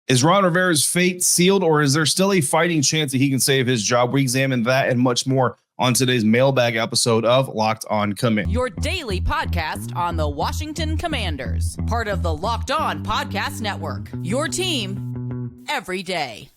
Is Ron Rivera's fate sealed, or is there still a fighting chance that he can save his job? We examine that and much more on today's mailbag episode of Locked On Commanders. Your daily podcast on the Washington Commanders, part of the Locked On Podcast Network. Your team every day.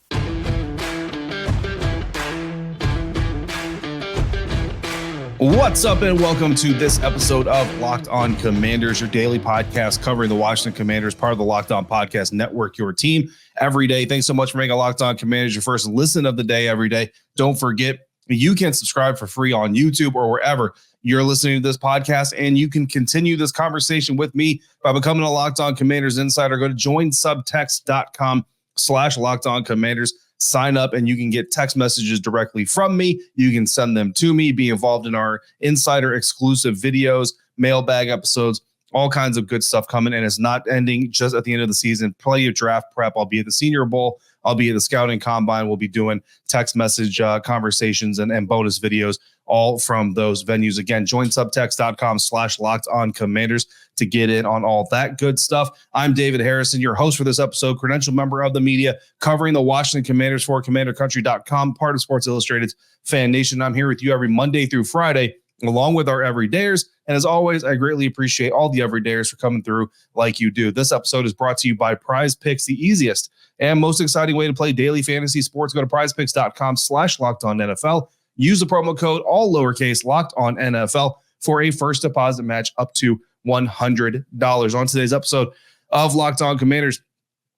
What's up, and welcome to this episode of Locked On Commanders, your daily podcast covering the Washington Commanders, part of the Locked On Podcast Network, your team every day. Thanks so much for making Locked On Commanders your first listen of the day every day. Don't forget, you can subscribe for free on YouTube or wherever you're listening to this podcast, and you can continue this conversation with me by becoming a Locked On Commanders insider. Go to joinsubtext.com/Locked On Commanders. Sign up and you can get text messages directly from me. You can send them to me, be involved in our insider exclusive videos, mailbag episodes, all kinds of good stuff coming. And it's not ending just at the end of the season. Plenty of draft prep. I'll be at the Senior Bowl. I'll be at the Scouting Combine. We'll be doing text message conversations and bonus videos, all from those venues. Again, join subtext.com/Locked On Commanders to get in on all that good stuff. I'm David Harrison, your host for this episode, credentialed member of the media, covering the Washington Commanders for CommanderCountry.com, part of Sports Illustrated's FanNation. I'm here with you every Monday through Friday, along with our everydayers. And as always, I greatly appreciate all the everydayers for coming through like you do. This episode is brought to you by Prize Picks, the easiest and most exciting way to play daily fantasy sports. Go to prizepicks.com/LockedOnNFL. Use the promo code, all lowercase, Locked On NFL, for a first deposit match up to $100. On today's episode of Locked On Commanders,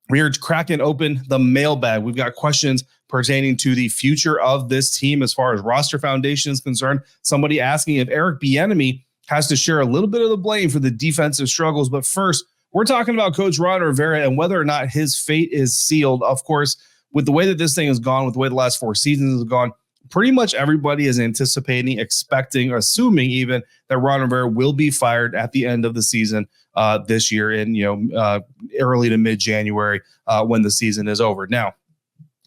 we are cracking open the mailbag. We've got questions pertaining to the future of this team as far as roster foundation is concerned. Somebody asking if Eric Bieniemy has to share a little bit of the blame for the defensive struggles. But first, we're talking about Coach Ron Rivera and whether or not his fate is sealed. Of course, with the way that this thing has gone, with the way the last 4 seasons have gone, pretty much everybody is anticipating, expecting, assuming even that Ron Rivera will be fired at the end of the season this year in early to mid-January when the season is over. Now,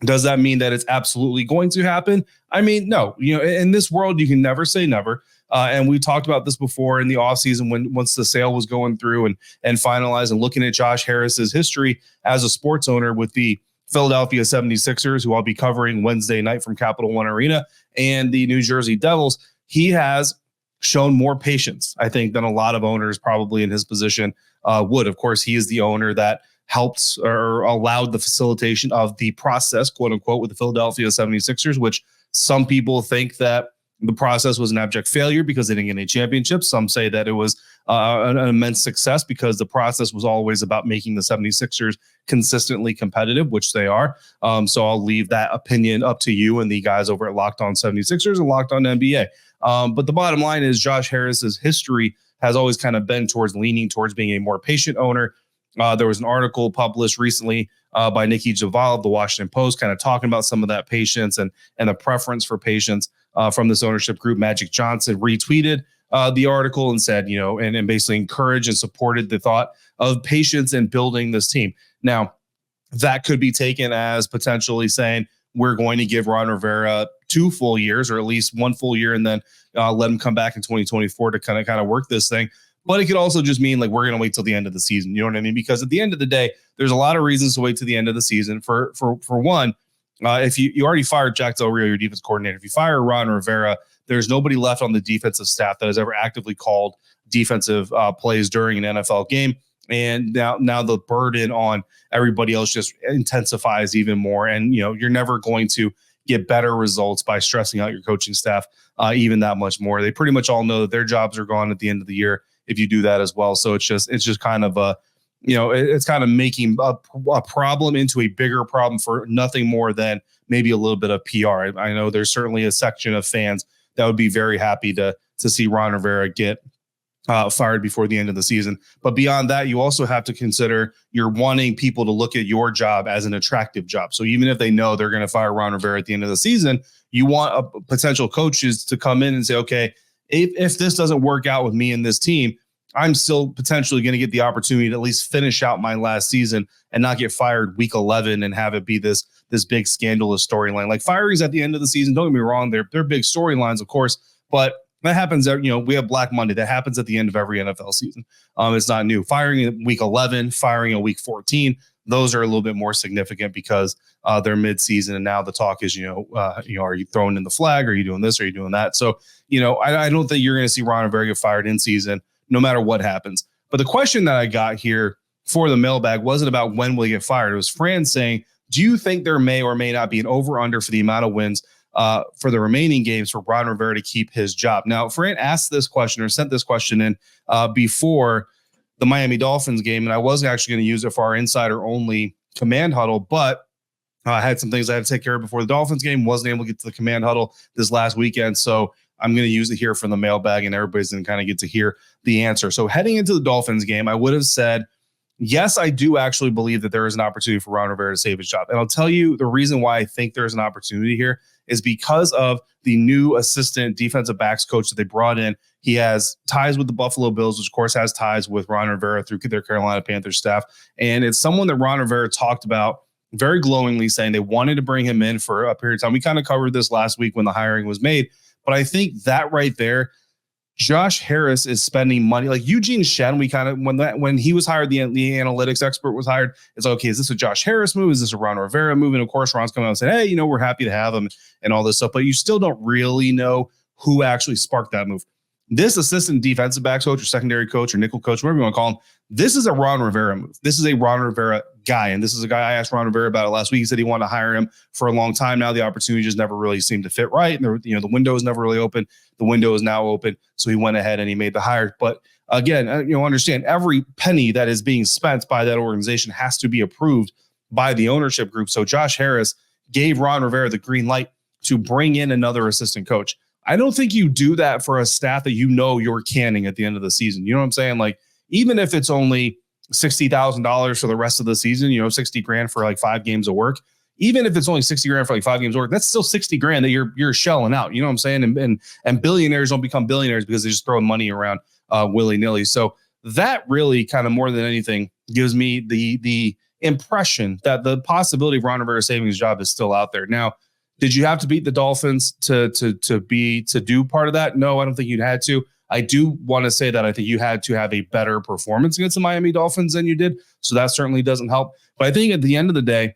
does that mean that it's absolutely going to happen? I mean, no. In this world, you can never say never. And we talked about this before in the offseason once the sale was going through and finalized, and looking at Josh Harris's history as a sports owner with the Philadelphia 76ers, who I'll be covering Wednesday night from Capital One Arena, and the New Jersey Devils. He has shown more patience, I think, than a lot of owners probably in his position would. Of course, he is the owner that helped or allowed the facilitation of the process, quote unquote, with the Philadelphia 76ers, which some people think that the process was an abject failure because they didn't get any championships. Some say that it was an immense success because the process was always about making the 76ers consistently competitive, which they are. So I'll leave that opinion up to you and the guys over at Locked On 76ers and Locked On NBA. But the bottom line is Josh Harris's history has always kind of been leaning towards being a more patient owner. There was an article published recently by Nikki Javal of the Washington Post kind of talking about some of that patience and the preference for patience from this ownership group. Magic Johnson retweeted the article and said, and basically encouraged and supported the thought of patience in building this team. Now, that could be taken as potentially saying we're going to give Ron Rivera 2 full years, or at least 1 full year, and then let him come back in 2024 to kind of work this thing. But it could also just mean like we're going to wait till the end of the season. You know what I mean? Because at the end of the day, there's a lot of reasons to wait to the end of the season. For one, if you already fired Jack Del Rio, your defense coordinator, if you fire Ron Rivera, there's nobody left on the defensive staff that has ever actively called defensive plays during an NFL game. And now the burden on everybody else just intensifies even more. And, you're never going to get better results by stressing out your coaching staff even that much more. They pretty much all know that their jobs are gone at the end of the year if you do that as well. So it's just kind of it's kind of making a problem into a bigger problem for nothing more than maybe a little bit of PR. I know there's certainly a section of fans that would be very happy to see Ron Rivera get fired before the end of the season. But beyond that, you also have to consider you're wanting people to look at your job as an attractive job. So even if they know they're going to fire Ron Rivera at the end of the season, you want potential coaches to come in and say, okay, if this doesn't work out with me and this team, I'm still potentially going to get the opportunity to at least finish out my last season and not get fired week 11 and have it be this big scandalous storyline. Like firings at the end of the season, don't get me wrong, they're big storylines, of course, but that happens. We have Black Monday. That happens at the end of every NFL season. It's not new. Firing in week 11, firing in week 14, those are a little bit more significant because they're midseason, and now the talk is, are you throwing in the flag? Are you doing this? Are you doing that? So, I don't think you're going to see Ron Rivera get fired in season, no matter what happens. But the question that I got here for the mailbag wasn't about when will he get fired. It was Fran saying, do you think there may or may not be an over-under for the amount of wins for the remaining games for Ron Rivera to keep his job? Now, Fran asked this question or sent this question in before the Miami Dolphins game, and I wasn't actually going to use it for our insider-only command huddle, but I had some things I had to take care of before the Dolphins game, wasn't able to get to the command huddle this last weekend, so I'm going to use it here from the mailbag, and everybody's going to kind of get to hear the answer. So heading into the Dolphins game, I would have said, yes, I do actually believe that there is an opportunity for Ron Rivera to save his job. And I'll tell you the reason why I think there's an opportunity here is because of the new assistant defensive backs coach that they brought in. He has ties with the Buffalo Bills, which of course has ties with Ron Rivera through their Carolina Panthers staff. And it's someone that Ron Rivera talked about very glowingly, saying they wanted to bring him in for a period of time. We kind of covered this last week when the hiring was made, but I think that right there, Josh Harris is spending money like Eugene Shen. We kind of, when he was hired, the analytics expert was hired. It's okay. Is this a Josh Harris move? Is this a Ron Rivera move? And of course, Ron's coming out and saying, hey, we're happy to have him and all this stuff, but you still don't really know who actually sparked that move. This assistant defensive backs coach or secondary coach or nickel coach, whatever you want to call him, this is a Ron Rivera move. This is a Ron Rivera guy. And this is a guy I asked Ron Rivera about it last week. He said he wanted to hire him for a long time now. The opportunity just never really seemed to fit right. And the window is never really open. The window is now open. So he went ahead and he made the hire. But again, understand every penny that is being spent by that organization has to be approved by the ownership group. So Josh Harris gave Ron Rivera the green light to bring in another assistant coach. I don't think you do that for a staff that you're canning at the end of the season. You know what I'm saying? Like, even if it's only $60,000 for the rest of the season, $60,000 for like 5 games of work. Even if it's only $60,000 for like 5 games of work, that's still $60,000 that you're shelling out. You know what I'm saying? And billionaires don't become billionaires because they just throw money around willy-nilly. So that really kind of more than anything gives me the impression that the possibility of Ron Rivera saving his job is still out there. Now, did you have to beat the Dolphins to do part of that? No, I don't think you'd had to. I do want to say that I think you had to have a better performance against the Miami Dolphins than you did. So that certainly doesn't help. But I think at the end of the day,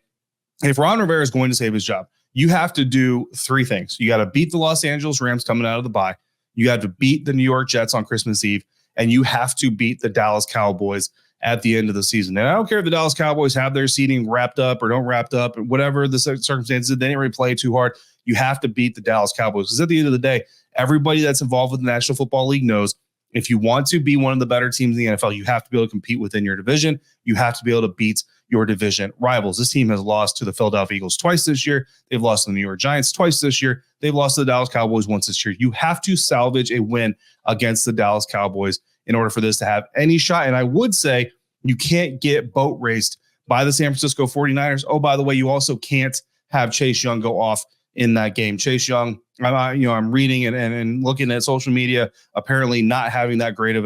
if Ron Rivera is going to save his job, you have to do 3 things. You got to beat the Los Angeles Rams coming out of the bye. You have to beat the New York Jets on Christmas Eve. And you have to beat the Dallas Cowboys at the end of the season. And I don't care if the Dallas Cowboys have their seating wrapped up or don't wrapped up, or whatever the circumstances, they didn't really play too hard. You have to beat the Dallas Cowboys, because at the end of the day, everybody that's involved with the National Football League knows if you want to be one of the better teams in the NFL, you have to be able to compete within your division. You have to be able to beat your division rivals. This team has lost to the Philadelphia Eagles twice this year. They've lost to the New York Giants twice this year. They've lost to the Dallas Cowboys once this year. You have to salvage a win against the Dallas Cowboys in order for this to have any shot. And I would say you can't get boat raced by the San Francisco 49ers. Oh, by the way, you also can't have Chase Young go off in that game. Chase Young, I'm reading and looking at social media, apparently not having that great of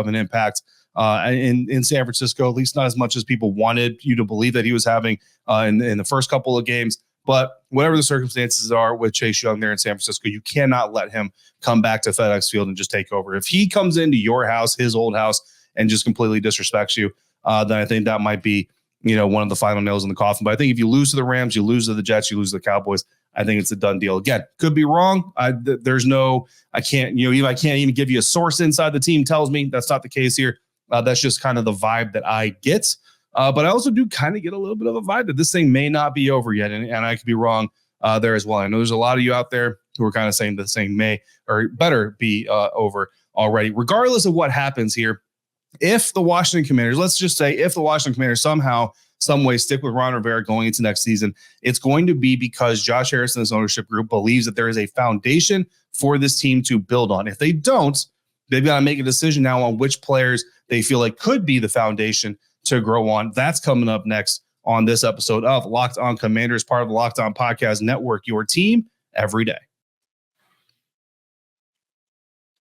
an impact in San Francisco, at least not as much as people wanted you to believe that he was having in the first couple of games. But whatever the circumstances are with Chase Young there in San Francisco, you cannot let him come back to FedEx Field and just take over. If he comes into your house, his old house, and just completely disrespects you, then I think that might be, one of the final nails in the coffin. But I think if you lose to the Rams, you lose to the Jets, you lose to the Cowboys, I think it's a done deal. Again, could be wrong. I can't even give you a source inside the team tells me that's not the case here. That's just kind of the vibe that I get. But I also do kind of get a little bit of a vibe that this thing may not be over yet. And I could be wrong there as well. I know there's a lot of you out there who are kind of saying the thing may or better be over already. Regardless of what happens here, if the Washington Commanders, let's just say if the Washington Commanders somehow, some way stick with Ron Rivera going into next season, it's going to be because Josh Harris and his ownership group believes that there is a foundation for this team to build on. If they don't, they've got to make a decision now on which players they feel like could be the foundation to grow on. That's coming up next on this episode of Locked On Commanders, part of the Locked On Podcast Network, your team every day.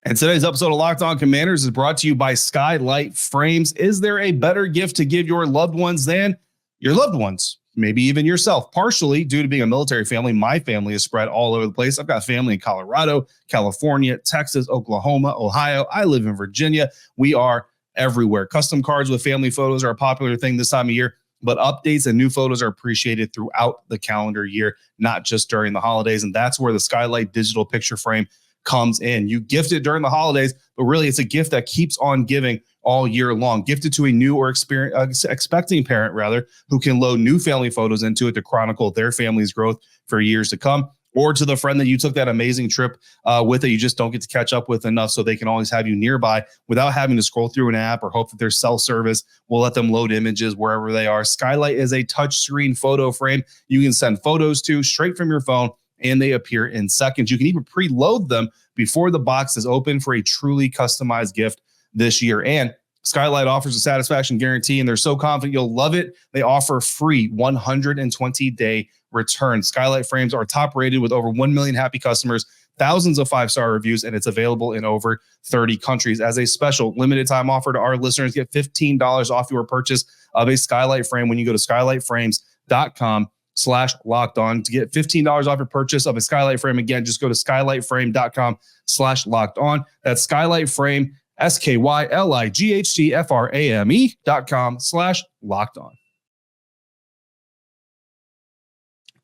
And today's episode of Locked On Commanders is brought to you by Skylight Frames. Is there a better gift to give your loved ones than your loved ones? Maybe even yourself. Partially due to being a military family, my family is spread all over the place. I've got family in Colorado, California, Texas, Oklahoma, Ohio. I live in Virginia. We are everywhere. Custom cards with family photos are a popular thing this time of year. but updates and new photos are appreciated throughout the calendar year, not just during the holidays. And that's where the Skylight digital picture frame comes in. You gift it during the holidays, but really it's a gift that keeps on giving all year long. Gifted to a new or expecting parent, rather, who can load new family photos into it to chronicle their family's growth for years to come. Or to the friend that you took that amazing trip with that you just don't get to catch up with enough, so they can always have you nearby without having to scroll through an app or hope that their cell service will let them load images wherever they are. Skylight is a touchscreen photo frame you can send photos to straight from your phone, and they appear in seconds. You can even preload them before the box is open for a truly customized gift this year. And Skylight offers a satisfaction guarantee, and they're so confident you'll love it. They offer free 120-day return. Skylight frames are top rated with over 1 million happy customers, thousands of 5-star reviews, and it's available in over 30 countries. As a special limited time offer to our listeners, get $15 off your purchase of a Skylight frame when you go to skylightframes.com/lockedon to get $15 off your purchase of a Skylight frame. Again, just go to skylightframe.com/lockedon. That's Skylight Frame, SKYLIGHTFRAME.com/lockedon.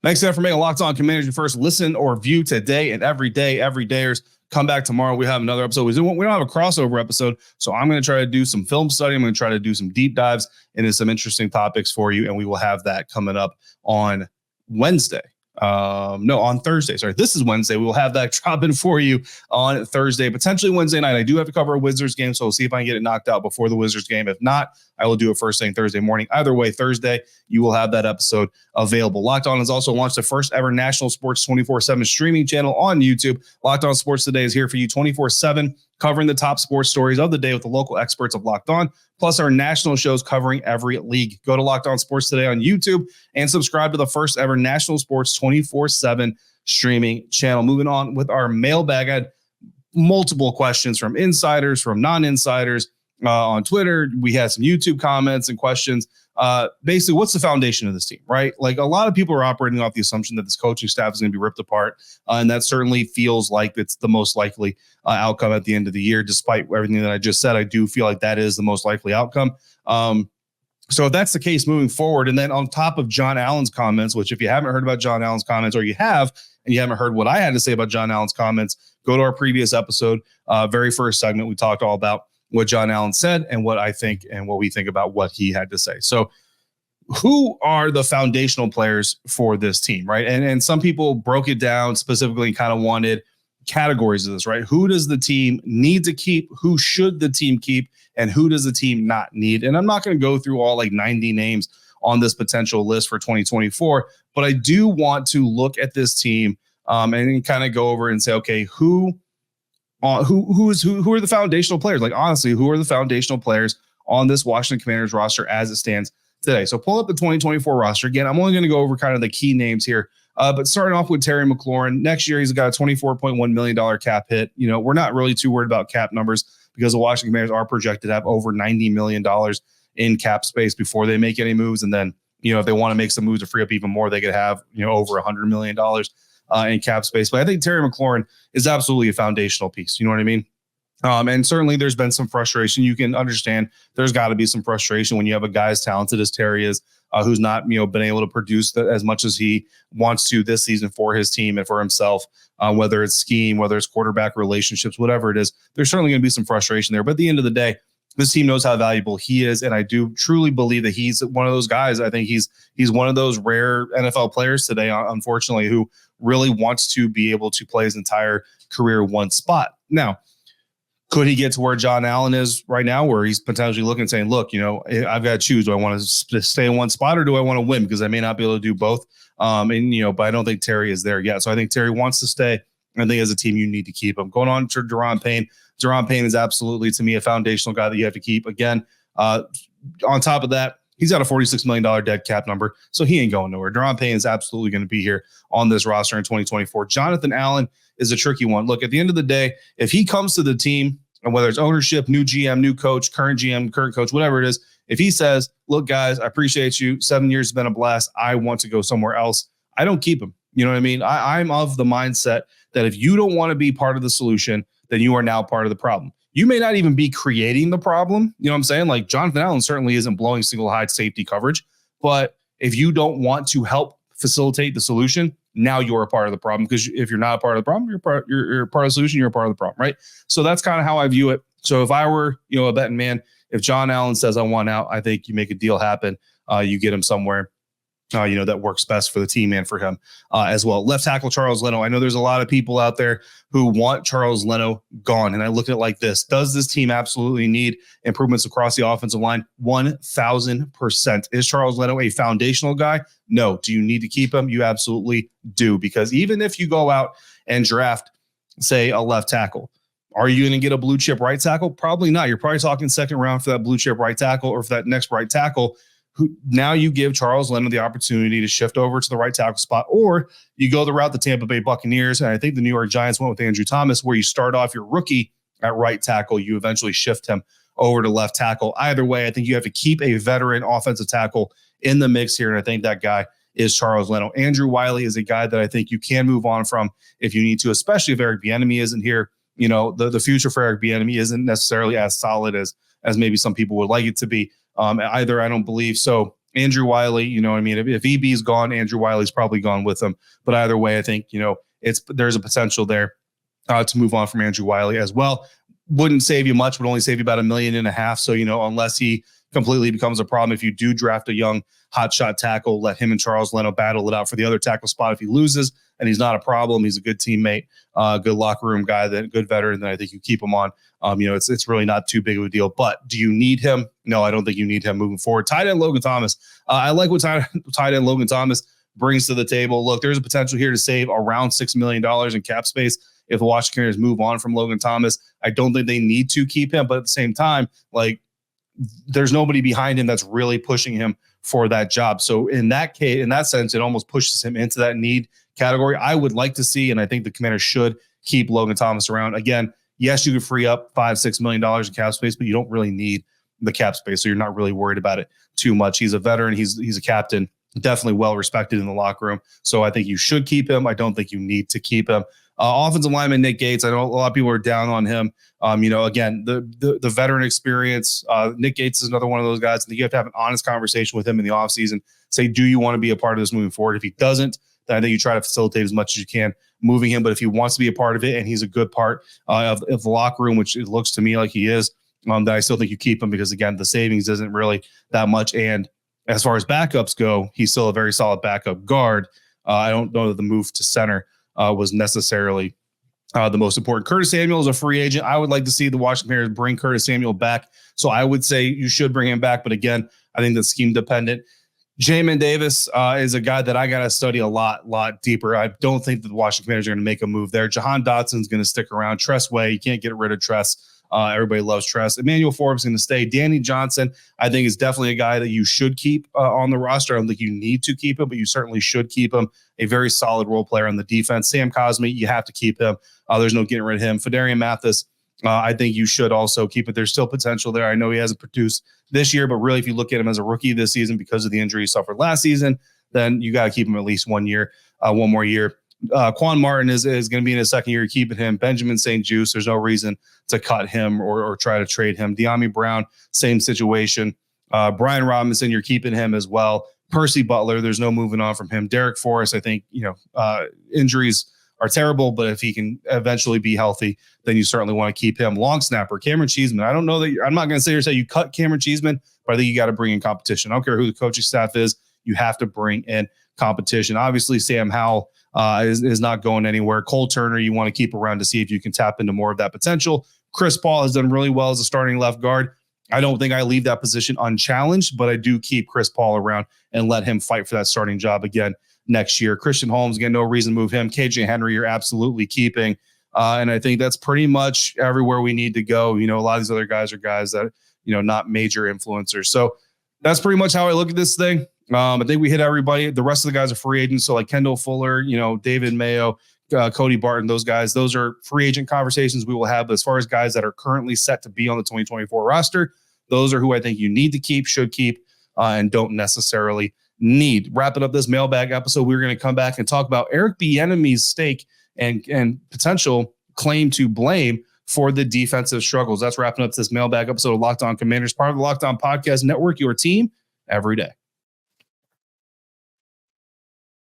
Thanks again for making Locked On Commanders your first listen or view today and every day. Every dayers, come back tomorrow. We have another episode. We don't have a crossover episode, so I'm going to try to do some film study. I'm going to try to do some deep dives into some interesting topics for you, and we will have that coming up on Wednesday. On Thursday. Sorry, this is Wednesday. We will have that dropping for you on Thursday, potentially Wednesday night. I do have to cover a Wizards game, so we'll see if I can get it knocked out before the Wizards game. If not, I will do it first thing Thursday morning. Either way, Thursday, you will have that episode available. Locked On has also launched the first ever national sports 24/7 streaming channel on YouTube. Locked On Sports Today is here for you 24/7, covering the top sports stories of the day with the local experts of Locked On, plus our national shows covering every league. Go to Locked On Sports Today on YouTube and subscribe to the first ever national sports 24/7 streaming channel. Moving on with our mailbag, I had multiple questions from insiders, from non-insiders on Twitter. We had some YouTube comments and questions. Basically, what's the foundation of this team, right? Like, a lot of people are operating off the assumption that this coaching staff is going to be ripped apart. And that certainly feels like it's the most likely outcome at the end of the year. Despite everything that I just said, I do feel like that is the most likely outcome. So if that's the case moving forward, and then on top of John Allen's comments, which if you haven't heard about John Allen's comments, or you have, and you haven't heard what I had to say about John Allen's comments, go to our previous episode, very first segment. We talked all about what John Allen said and what I think and what we think about what he had to say. So who are the foundational players for this team, right? And some people broke it down specifically and kind of wanted categories of this, right? Who does the team need to keep? Who should the team keep? And who does the team not need? And I'm not going to go through all like 90 names on this potential list for 2024, but I do want to look at this team and kind of go over and say, okay, who are the foundational players? Like, honestly, who are the foundational players on this Washington Commanders roster as it stands today? So pull up the 2024 roster. Again, I'm only going to go over kind of the key names here, but starting off with Terry McLaurin. Next year, he's got a $24.1 million cap hit. You know, we're not really too worried about cap numbers because the Washington Commanders are projected to have over $90 million in cap space before they make any moves. And then, you know, if they want to make some moves to free up even more, they could have, you know, over $100 million in cap space. But I think Terry McLaurin is absolutely a foundational piece. You know what I mean? And certainly there's been some frustration. You can understand there's got to be some frustration when you have a guy as talented as Terry is, who's not, you know, been able to produce as much as he wants to this season for his team and for himself, whether it's scheme, whether it's quarterback relationships, whatever it is. There's certainly going to be some frustration there. But at the end of the day, this team knows how valuable he is, and I do truly believe that he's one of those guys. I think he's one of those rare NFL players today, unfortunately, who really wants to be able to play his entire career one spot. Now, could he get to where John Allen is right now, where he's potentially looking and saying, look, you know, I've got to choose. Do I want to stay in one spot or do I want to win? Because I may not be able to do both. And, you know, but I don't think Terry is there yet. So I think Terry wants to stay. I think as a team, you need to keep him. Going on to Daron Payne. Daron Payne is absolutely, to me, a foundational guy that you have to keep. Again, on top of that, he's got a $46 million dead cap number, so he ain't going nowhere. Daron Payne is absolutely going to be here on this roster in 2024. Jonathan Allen is a tricky one. Look, at the end of the day, if he comes to the team, and whether it's ownership, new GM, new coach, current GM, current coach, whatever it is, if he says, look, guys, I appreciate you. 7 years has been a blast. I want to go somewhere else. I don't keep him. You know what I mean? I'm of the mindset that if you don't want to be part of the solution, then you are now part of the problem. You may not even be creating the problem. You know what I'm saying? Like, Jonathan Allen certainly isn't blowing single high safety coverage, But if you don't want to help facilitate the solution, now you're a part of the problem, because if you're not a part of the problem, you're part of the solution, you're a part of the problem, right? So that's kind of how I view it. So if I were, a betting man, if John Allen says I want out, I think you make a deal happen. You get him somewhere, that works best for the team and for him as well. Left tackle Charles Leno. I know there's a lot of people out there who want Charles Leno gone. And I look at it like this. Does this team absolutely need improvements across the offensive line? 1,000%. Is Charles Leno a foundational guy? No. Do you need to keep him? You absolutely do. Because even if you go out and draft, say, a left tackle, are you going to get a blue chip right tackle? Probably not. You're probably talking second round for that blue chip right tackle, or for that next right tackle. Now you give Charles Leno the opportunity to shift over to the right tackle spot, or you go the route the Tampa Bay Buccaneers, and I think the New York Giants went with Andrew Thomas, where you start off your rookie at right tackle, you eventually shift him over to left tackle. Either way, I think you have to keep a veteran offensive tackle in the mix here, and I think that guy is Charles Leno. Andrew Wiley is a guy that I think you can move on from if you need to, especially if Eric Bieniemy isn't here. The future for Eric Bieniemy isn't necessarily as solid as maybe some people would like it to be. Either, I don't believe. So Andrew Wiley, if EB's gone, Andrew Wiley's probably gone with him. But either way, I think, there's a potential there to move on from Andrew Wiley as well. Wouldn't save you much, would only save you about $1.5 million. So, unless he completely becomes a problem, if you do draft a young hotshot tackle, let him and Charles Leno battle it out for the other tackle spot. If he loses and he's not a problem, he's a good teammate, good locker room guy, that good veteran, then I think you keep him on. It's really not too big of a deal. But do you need him? No, I don't think you need him moving forward. Tight end Logan Thomas. I like what tight end Logan Thomas brings to the table. Look, there's a potential here to save around $6 million in cap space if the Washington Commanders move on from Logan Thomas. I don't think they need to keep him, but at the same time, there's nobody behind him that's really pushing him for that job. So in that case, in that sense, it almost pushes him into that need category. I would like to see, and I think the Commanders should keep Logan Thomas around. Again, yes, you could free up $5-6 million in cap space, but you don't really need the cap space, so you're not really worried about it too much. He's a veteran. He's a captain, definitely well respected in the locker room. So I think you should keep him. I don't think you need to keep him. Offensive lineman Nick Gates. I know a lot of people are down on him. Again, the veteran experience. Nick Gates is another one of those guys. I think you have to have an honest conversation with him in the offseason. Say, do you want to be a part of this moving forward? If he doesn't, then I think you try to facilitate as much as you can moving him. But if he wants to be a part of it, and he's a good part of the locker room, which it looks to me like he is, then I still think you keep him, because, again, the savings isn't really that much. And as far as backups go, he's still a very solid backup guard. I don't know that the move to center was necessarily the most important. Curtis Samuel is a free agent. I would like to see the Washington Commanders bring Curtis Samuel back. So I would say you should bring him back. But again, I think that's scheme dependent. Jamin Davis is a guy that I got to study a lot deeper. I don't think that the Washington Commanders are going to make a move there. Jahan Dotson's going to stick around. Tress Way, you can't get rid of Tress. Everybody loves Tress. Emmanuel Forbes is going to stay. Danny Johnson, I think, is definitely a guy that you should keep on the roster. I don't think you need to keep him, but you certainly should keep him. A very solid role player on the defense. Sam Cosme, you have to keep him. There's no getting rid of him. Fedarian Mathis, I think you should also keep it. There's still potential there. I know he hasn't produced this year, but really, if you look at him as a rookie this season because of the injury he suffered last season, then you got to keep him at least 1 year, one more year. Quan Martin is going to be in his second year, keeping him. Benjamin St-Juste, there's no reason to cut him or try to trade him. De'Ami Brown, same situation. Brian Robinson, you're keeping him as well. Percy Butler, there's no moving on from him. Derek Forrest, I think, injuries are terrible, but if he can eventually be healthy, then you certainly want to keep him. Long snapper, Cameron Cheeseman. I don't know that I'm not going to sit here and say you cut Cameron Cheeseman, but I think you got to bring in competition. I don't care who the coaching staff is. You have to bring in competition. Obviously, Sam Howell is not going anywhere. Cole Turner, you want to keep around to see if you can tap into more of that potential. Chris Paul has done really well as a starting left guard. I don't think I leave that position unchallenged, but I do keep Chris Paul around and let him fight for that starting job again next year. Christian Holmes, again, no reason to move him. KJ Henry, you're absolutely keeping. And I think that's pretty much everywhere we need to go. A lot of these other guys are guys that, not major influencers. So that's pretty much how I look at this thing. I think we hit everybody. The rest of the guys are free agents. So like Kendall Fuller, David Mayo, Cody Barton, those guys, those are free agent conversations we will have. But as far as guys that are currently set to be on the 2024 roster, those are who I think you need to keep, should keep, and don't necessarily need. Wrapping up this mailbag episode, we're going to come back and talk about Eric Bieniemy's stake and potential claim to blame for the defensive struggles. That's wrapping up this mailbag episode of Locked On Commanders, part of the Locked On Podcast Network, your team every day.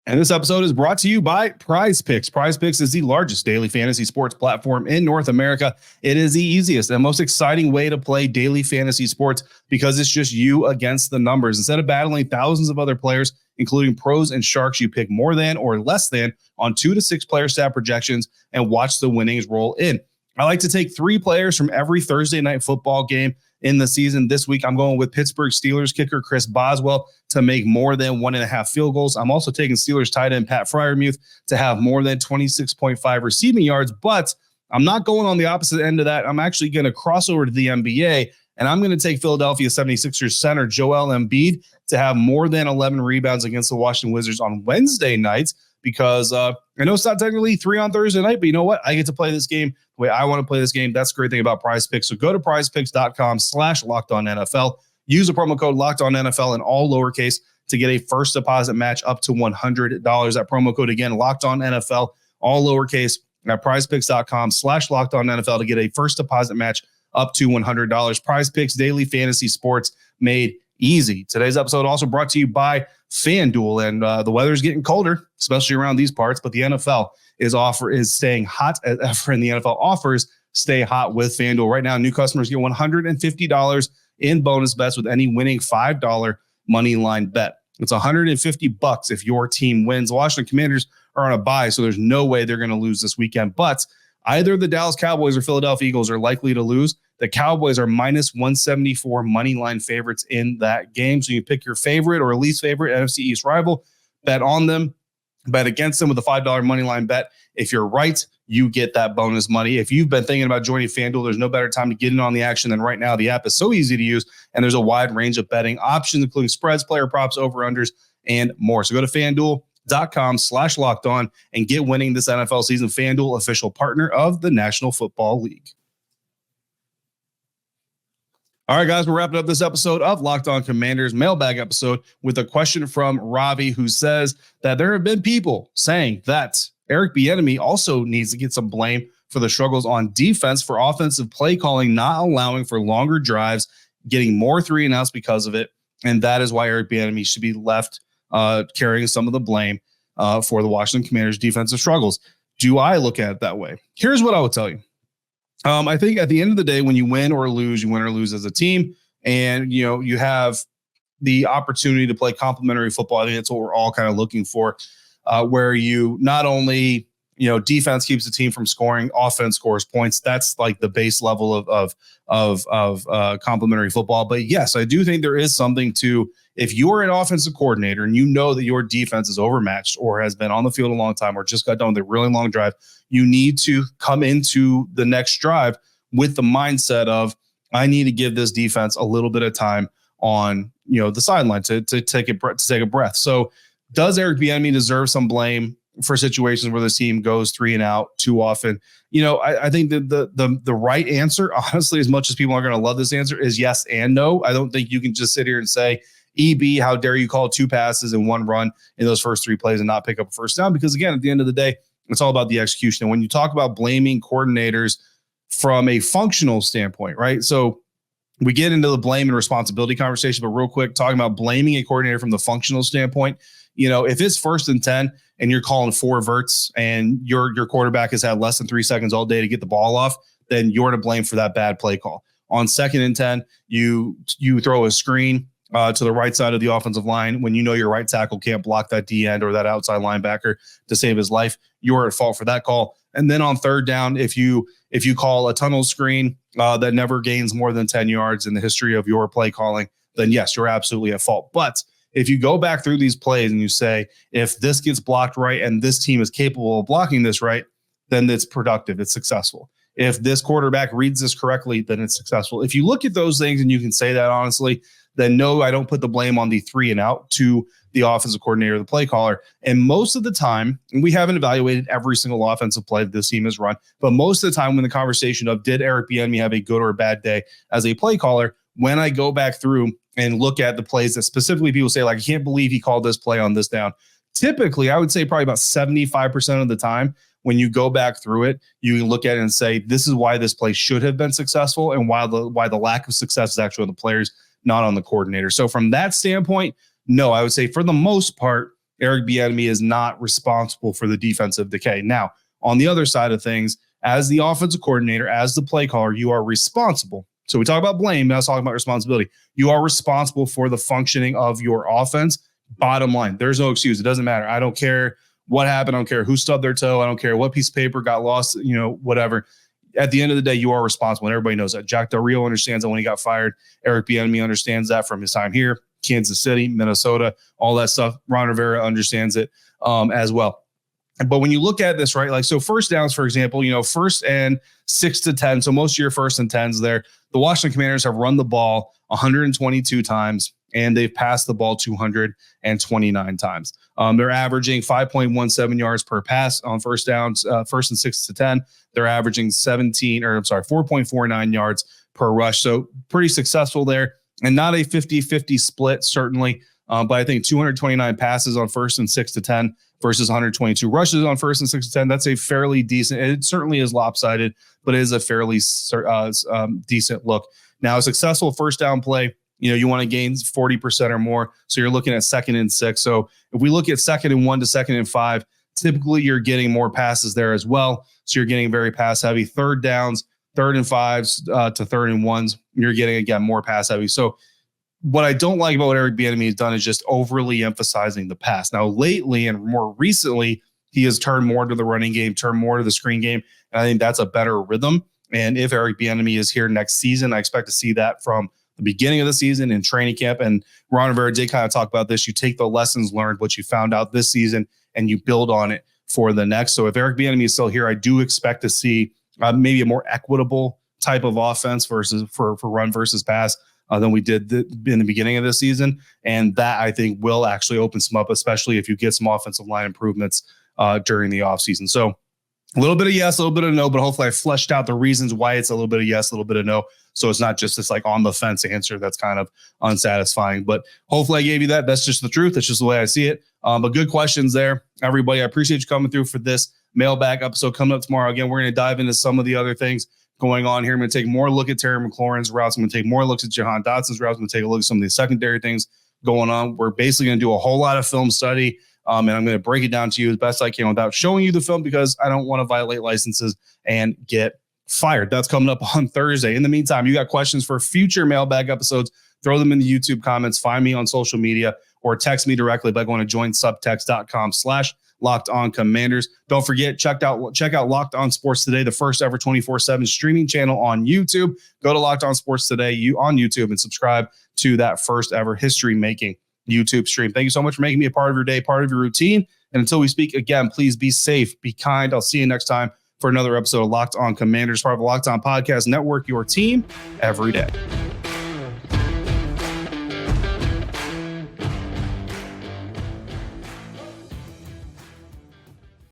And this episode is brought to you by Prize Picks. Prize Picks is the largest daily fantasy sports platform in North America. It is the easiest and most exciting way to play daily fantasy sports because it's just you against the numbers. Instead of battling thousands of other players, including pros and sharks, you pick more than or less than on 2 to 6 player stat projections and watch the winnings roll in. I like to take 3 players from every Thursday night football game in the season. This week, I'm going with Pittsburgh Steelers kicker Chris Boswell to make more than 1.5 field goals. I'm also taking Steelers tight end Pat Freiermuth to have more than 26.5 receiving yards, but I'm not going on the opposite end of that. I'm actually going to cross over to the NBA, and I'm going to take Philadelphia 76ers center Joel Embiid to have more than 11 rebounds against the Washington Wizards on Wednesday nights, because I know it's not technically 3 on Thursday night, but you know what? I get to play this game the way I want to play this game. That's the great thing about Prize Picks. So go to prizepicks.com/LockedOnNFL. Use the promo code LockedOnNFL in all lowercase to get a first deposit match up to $100. That promo code again, LockedOnNFL, all lowercase, at prizepicks.com/LockedOnNFL to get a first deposit match up to $100. Prize Picks, daily fantasy sports made easy. Today's episode also brought to you by FanDuel, and the weather's getting colder, especially around these parts, but the NFL is staying hot as ever, and the NFL offers stay hot with FanDuel. Right now, new customers get $150 in bonus bets with any winning $5 money line bet. It's $150 if your team wins. The Washington Commanders are on a bye, so there's no way they're going to lose this weekend, but either the Dallas Cowboys or Philadelphia Eagles are likely to lose. The Cowboys are minus 174 money line favorites in that game. So you pick your favorite or least favorite NFC East rival, bet on them, bet against them with a $5 money line bet. If you're right, you get that bonus money. If you've been thinking about joining FanDuel, there's no better time to get in on the action than right now. The app is so easy to use, and there's a wide range of betting options, including spreads, player props, over-unders, and more. So go to FanDuel.com/LockedOn and get winning this NFL season. FanDuel, official partner of the National Football League. All right, guys, we're wrapping up this episode of Locked On Commanders mailbag episode with a question from Ravi, who says that there have been people saying that Eric Bieniemy also needs to get some blame for the struggles on defense for offensive play calling, not allowing for longer drives, getting more 3-and-outs because of it. And that is why Eric Bieniemy should be left carrying some of the blame for the Washington Commanders' defensive struggles. Do I look at it that way? Here's what I would tell you. I think at the end of the day, when you win or lose, you win or lose as a team, and you have the opportunity to play complementary football. I think that's what we're all kind of looking for, where you not only defense keeps the team from scoring, offense scores points. That's like the base level of complementary football. But yes, I do think there is something to, if you're an offensive coordinator and you know that your defense is overmatched or has been on the field a long time or just got done with a really long drive, you need to come into the next drive with the mindset of, I need to give this defense a little bit of time on the sideline to take a breath. So does Eric Bieniemy deserve some blame for situations where the team goes 3-and-out too often? I think that the right answer, honestly, as much as people are going to love this answer, is yes and no. I don't think you can just sit here and say, EB, how dare you call 2 passes and 1 run in those first 3 plays and not pick up a first down? Because again, at the end of the day, it's all about the execution. And when you talk about blaming coordinators from a functional standpoint, right? So we get into the blame and responsibility conversation, but real quick, talking about blaming a coordinator from the functional standpoint, if it's 1st and 10 and you're calling 4 verts and your quarterback has had less than 3 seconds all day to get the ball off, then you're to blame for that bad play call. On 2nd and 10, you throw a screen to the right side of the offensive line when your right tackle can't block that D end or that outside linebacker to save his life. You're at fault for that call. And then on 3rd down, if you call a tunnel screen that never gains more than 10 yards in the history of your play calling, then yes, you're absolutely at fault. But if you go back through these plays and you say, if this gets blocked right and this team is capable of blocking this right, then it's productive, it's successful. If this quarterback reads this correctly, then it's successful. If you look at those things and you can say that honestly, then no, I don't put the blame on the 3-and-out to the offensive coordinator, the play caller. And most of the time, and we haven't evaluated every single offensive play that this team has run, but most of the time when the conversation of did Eric Bieniemy have a good or a bad day as a play caller, when I go back through and look at the plays that specifically people say, like, I can't believe he called this play on this down. Typically, I would say probably about 75% of the time, when you go back through it, you can look at it and say, this is why this play should have been successful and why the lack of success is actually on the players, not on the coordinator. So from that standpoint, no, I would say for the most part, Eric Bieniemy is not responsible for the defensive decay. Now, on the other side of things, as the offensive coordinator, as the play caller, you are responsible. So we talk about blame, now let's talk about responsibility. You are responsible for the functioning of your offense. Bottom line, there's no excuse. It doesn't matter. I don't care what happened. I don't care who stubbed their toe. I don't care what piece of paper got lost, whatever. At the end of the day, you are responsible, and everybody knows that. Jack Del Rio understands that when he got fired. Eric Bieniemy understands that from his time here, Kansas City, Minnesota, all that stuff. Ron Rivera understands it as well. But when you look at this, right, like, so first downs, for example, first and 6 to 10. So most of your first and 10s there, the Washington Commanders have run the ball 122 times, and they've passed the ball 229 times. They're averaging 5.17 yards per pass on first downs, first and 6 to 10. They're averaging 4.49 yards per rush. So pretty successful there, and not a 50-50 split, certainly. But I think 229 passes on first and 6 to 10 versus 122 rushes on first and 6 to 10. That's a fairly decent, it certainly is lopsided, but it is a fairly decent look. Now, a successful first down play, you want to gain 40% or more. So you're looking at 2nd and 6. So if we look at 2nd and 1 to 2nd and 5, typically you're getting more passes there as well. So you're getting very pass heavy. Third downs, 3rd and 5s to 3rd and 1s, you're getting, again, more pass heavy. So what I don't like about what Eric Bieniemy has done is just overly emphasizing the pass. Now, lately and more recently, he has turned more to the running game, turned more to the screen game. And I think that's a better rhythm. And if Eric Bieniemy is here next season, I expect to see that from the beginning of the season in training camp. And Ron Rivera did kind of talk about this. You take the lessons learned, what you found out this season, and you build on it for the next. So if Eric Bieniemy is still here, I do expect to see maybe a more equitable type of offense versus for run versus pass than we did in the beginning of the season. And that, I think, will actually open some up, especially if you get some offensive line improvements during the offseason. So a little bit of yes, a little bit of no, but hopefully I fleshed out the reasons why it's a little bit of yes, a little bit of no. So it's not just this like on the fence answer that's kind of unsatisfying, but hopefully I gave you that. That's just the truth. That's just the way I see it. But good questions there, everybody. I appreciate you coming through for this mailbag episode coming up tomorrow. Again, we're going to dive into some of the other things going on here. I'm going to take more look at Terry McLaurin's routes. I'm going to take more looks at Jahan Dotson's routes. I'm going to take a look at some of the secondary things going on. We're basically going to do a whole lot of film study. And I'm going to break it down to you as best I can without showing you the film because I don't want to violate licenses and get fired. That's coming up on Thursday. In the meantime, you got questions for future mailbag episodes, throw them in the YouTube comments, find me on social media, or text me directly by going to joinsubtext.com/LockedOnCommanders. Don't forget, check out Locked On Sports Today, the first ever 24/7 streaming channel on YouTube. Go to Locked On Sports Today on YouTube and subscribe to that first ever history-making YouTube stream. Thank you so much for making me a part of your day, part of your routine. And until we speak again, please be safe, be kind. I'll see you next time for another episode of Locked On Commanders, part of the Locked On Podcast Network, your team every day.